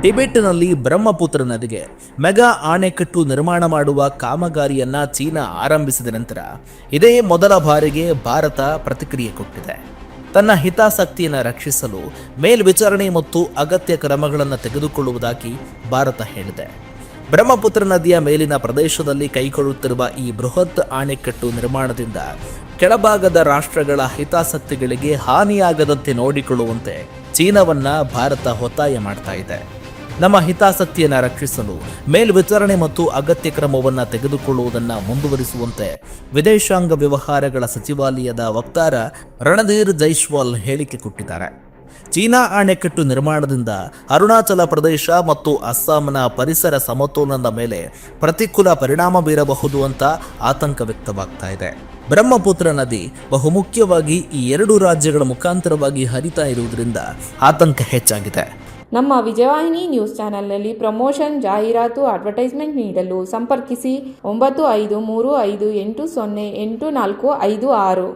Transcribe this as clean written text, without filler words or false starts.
ಟಿಬೆಟ್ನಲ್ಲಿ ಬ್ರಹ್ಮಪುತ್ರ ನದಿಗೆ ಮೆಗಾ ಅಣೆಕಟ್ಟು ನಿರ್ಮಾಣ ಮಾಡುವ ಕಾಮಗಾರಿಯನ್ನ ಚೀನಾ ಆರಂಭಿಸಿದ ನಂತರ ಇದೇ ಮೊದಲ ಬಾರಿಗೆ ಭಾರತ ಪ್ರತಿಕ್ರಿಯೆ ಕೊಟ್ಟಿದೆ. ತನ್ನ ಹಿತಾಸಕ್ತಿಯನ್ನು ರಕ್ಷಿಸಲು ಮೇಲ್ವಿಚಾರಣೆ ಮತ್ತು ಅಗತ್ಯ ಕ್ರಮಗಳನ್ನು ತೆಗೆದುಕೊಳ್ಳುವುದಾಗಿ ಭಾರತ ಹೇಳಿದೆ. ಬ್ರಹ್ಮಪುತ್ರ ನದಿಯ ಮೇಲಿನ ಪ್ರದೇಶದಲ್ಲಿ ಕೈಗೊಳ್ಳುತ್ತಿರುವ ಈ ಬೃಹತ್ ಅಣೆಕಟ್ಟು ನಿರ್ಮಾಣದಿಂದ ಕೆಳಭಾಗದ ರಾಷ್ಟ್ರಗಳ ಹಿತಾಸಕ್ತಿಗಳಿಗೆ ಹಾನಿಯಾಗದಂತೆ ನೋಡಿಕೊಳ್ಳುವಂತೆ ಚೀನಾವನ್ನ ಭಾರತ ಒತ್ತಾಯ ಮಾಡ್ತಾ ಇದೆ. ನಮ್ಮ ಹಿತಾಸಕ್ತಿಯನ್ನು ರಕ್ಷಿಸಲು ಮೇಲ್ವಿಚಾರಣೆ ಮತ್ತು ಅಗತ್ಯ ಕ್ರಮವನ್ನು ತೆಗೆದುಕೊಳ್ಳುವುದನ್ನು ಮುಂದುವರಿಸುವಂತೆ ವಿದೇಶಾಂಗ ವ್ಯವಹಾರಗಳ ಸಚಿವಾಲಯದ ವಕ್ತಾರ ರಣಧೀರ್ ಜೈಸ್ವಾಲ್ ಹೇಳಿಕೆ ಕೊಟ್ಟಿದ್ದಾರೆ. ಚೀನಾ ಅಣೆಕಟ್ಟು ನಿರ್ಮಾಣದಿಂದ ಅರುಣಾಚಲ ಪ್ರದೇಶ ಮತ್ತು ಅಸ್ಸಾಂನ ಪರಿಸರ ಸಮತೋಲನದ ಮೇಲೆ ಪ್ರತಿಕೂಲ ಪರಿಣಾಮ ಬೀರಬಹುದು ಅಂತ ಆತಂಕ ವ್ಯಕ್ತವಾಗ್ತಾ ಇದೆ. ಬ್ರಹ್ಮಪುತ್ರ ನದಿ ಬಹುಮುಖ್ಯವಾಗಿ ಈ ಎರಡು ರಾಜ್ಯಗಳ ಮುಖಾಂತರವಾಗಿ ಹರಿತಾ ಇರುವುದರಿಂದ ಆತಂಕ ಹೆಚ್ಚಾಗಿದೆ. ನಮ್ಮ ವಿಜಯವಾಹಿನಿ ನ್ಯೂಸ್ ಚಾನೆಲ್ನಲ್ಲಿ ಪ್ರಮೋಷನ್, ಜಾಹೀರಾತು, ಅಡ್ವರ್ಟೈಸ್ಮೆಂಟ್ ನೀಡಲು ಸಂಪರ್ಕಿಸಿ 9535808456.